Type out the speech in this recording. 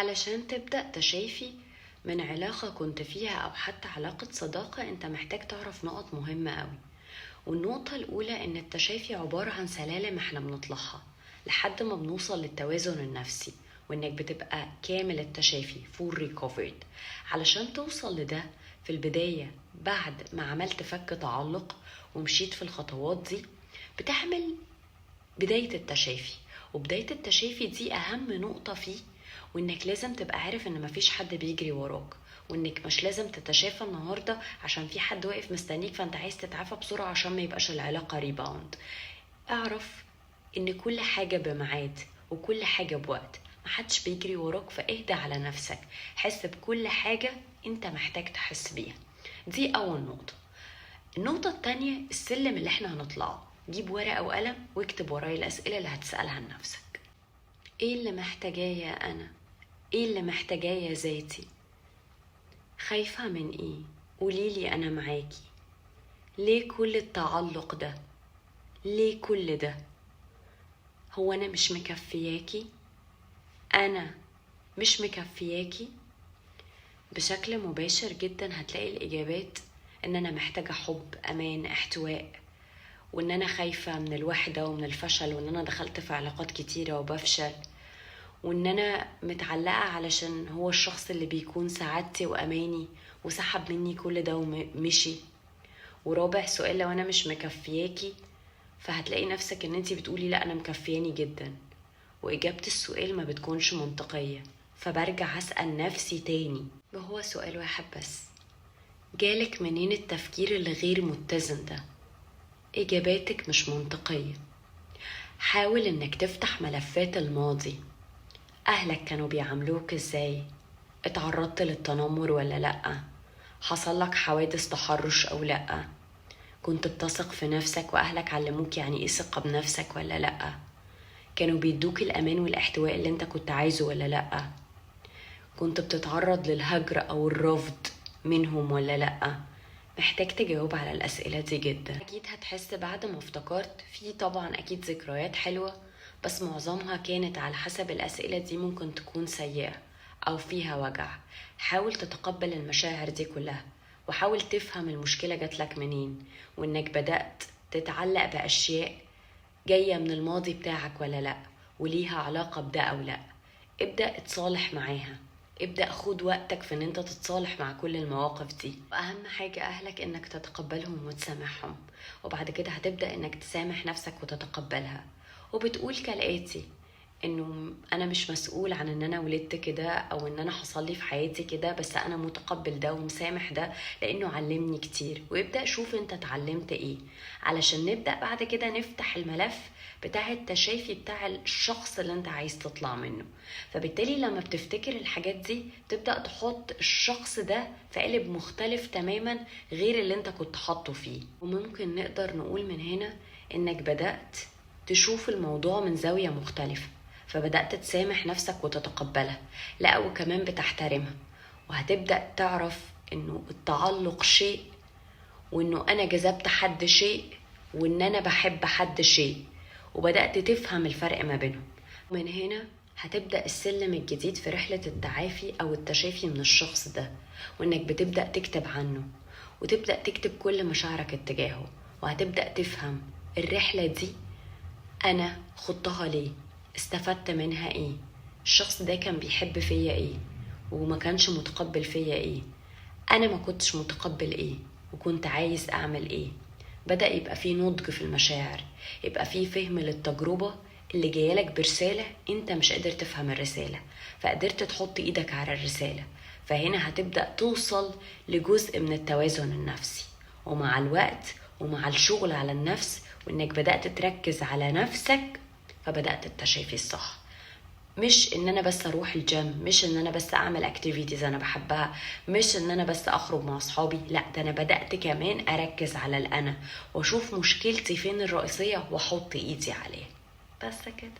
علشان تبدأ تشافي من علاقة كنت فيها أو حتى علاقة صداقة، أنت محتاج تعرف نقط مهمة قوي. والنقطة الأولى إن التشافي عبارة عن سلالم احنا بنطلعها لحد ما بنوصل للتوازن النفسي، وإنك بتبقى كامل التشافي full recovered. علشان توصل لده في البداية بعد ما عملت فك تعلق ومشيت في الخطوات دي، بتعمل بداية التشافي. وبداية التشافي دي أهم نقطة فيه، وإنك لازم تبقى عارف إن مفيش حد بيجري وراك، وإنك مش لازم تتشافى النهاردة عشان في حد واقف مستنيك فأنت عايز تتعافى بسرعة عشان ما يبقاش العلاقة ريباوند. اعرف إن كل حاجة بميعاد وكل حاجة بوقت، محدش بيجري وراك، فاهدى على نفسك، حس بكل حاجة انت محتاج تحس بيها. دي أول نقطة. النقطة التانية السلم اللي احنا هنطلعه. جيب ورقة وقلم واكتب وراي الأسئلة اللي هتسألها لنفسك. ايه اللي محتاجاه يا أنا؟ ايه اللي محتاجاه يا ذاتي؟ خايفة من ايه؟ قوليلي أنا معاكي. ليه كل التعلق ده؟ ليه كل ده؟ هو أنا مش مكفياكي؟ أنا مش مكفياكي؟ بشكل مباشر جدا هتلاقي الإجابات إن أنا محتاجة حب، أمان، احتواء، وإن أنا خايفة من الوحدة ومن الفشل، وإن أنا دخلت في علاقات كتيرة وبفشل، وإن أنا متعلقة علشان هو الشخص اللي بيكون سعادتي وأماني وسحب مني كل ده ومشي. ورابع سؤال، لو أنا مش مكفياكي فهتلاقي نفسك إن أنتي بتقولي لا أنا مكفياني جدا، وإجابة السؤال ما بتكونش منطقية، فبرجع أسأل نفسي تاني وهو سؤال واحد بس: جالك منين التفكير اللي غير متزن ده؟ إجاباتك مش منطقية. حاول إنك تفتح ملفات الماضي. أهلك كانوا بيعاملوك إزاي؟ اتعرضت للتنمر ولا لأ؟ حصل لك حوادث تحرش أو لأ؟ كنت بتثق في نفسك وأهلك علموك يعني إيه ثقة بنفسك ولا لأ؟ كانوا بيدوك الأمان والاحتواء اللي انت كنت عايزه ولا لأ؟ كنت بتتعرض للهجر أو الرفض منهم ولا لأ؟ محتاج تجاوب على الأسئلة دي جدا. أكيد هتحس بعد ما افتكرت في طبعا أكيد ذكريات حلوة، بس معظمها كانت على حسب الأسئلة دي ممكن تكون سيئة أو فيها وجع. حاول تتقبل المشاعر دي كلها، وحاول تفهم المشكلة جاتلك منين، وإنك بدأت تتعلق بأشياء جاية من الماضي بتاعك ولا لأ، وليها علاقة بده أو لأ. ابدأ اتصالح معاها، ابدأ خد وقتك في ان انت تتصالح مع كل المواقف دي. واهم حاجة اهلك انك تتقبلهم وتسامحهم، وبعد كده هتبدأ انك تسامح نفسك وتتقبلها، وبتقول كالآتي: انه انا مش مسؤول عن ان انا ولدت كده او ان انا حصل لي في حياتي كده، بس انا متقبل ده ومسامح ده لانه علمني كتير. ويبدأ شوف انت اتعلمت ايه، علشان نبدأ بعد كده نفتح الملف بتاع التشافي بتاع الشخص اللي انت عايز تطلع منه. فبالتالي لما بتفتكر الحاجات دي تبدأ تحط الشخص ده في قالب مختلف تماما غير اللي انت كنت حاطه فيه. وممكن نقدر نقول من هنا انك بدأت تشوف الموضوع من زاوية مختلفة، فبدأت تسامح نفسك وتتقبلها، لا وكمان بتحترمها. وهتبدأ تعرف انه التعلق شيء، وانه انا جذبت حد شيء، وان انا بحب حد شيء، وبدأت تفهم الفرق ما بينهم. ومن هنا هتبدأ السلم الجديد في رحلة التعافي أو التشافي من الشخص ده، وإنك بتبدأ تكتب عنه وتبدأ تكتب كل مشاعرك اتجاهه، وهتبدأ تفهم الرحلة دي أنا خضتها ليه، استفدت منها إيه، الشخص ده كان بيحب فيا إيه وما كانش متقبل فيا إيه، أنا ما كنتش متقبل إيه وكنت عايز أعمل إيه. بدأ يبقى فيه نضج في المشاعر، يبقى فيه فهم للتجربة اللي جايلك برسالة انت مش قادر تفهم الرسالة، فقدرت تحط ايدك على الرسالة. فهنا هتبدأ توصل لجزء من التوازن النفسي، ومع الوقت ومع الشغل على النفس وانك بدأت تركز على نفسك فبدأت التشافي الصح. مش ان انا بس اروح الجيم، مش ان انا بس اعمل اكتيفيتيز انا بحبها، مش ان انا بس اخرج مع اصحابي، لا ده انا بدأت كمان اركز على الانا واشوف مشكلتي فين الرئيسية واحط ايدي عليها. بس كده.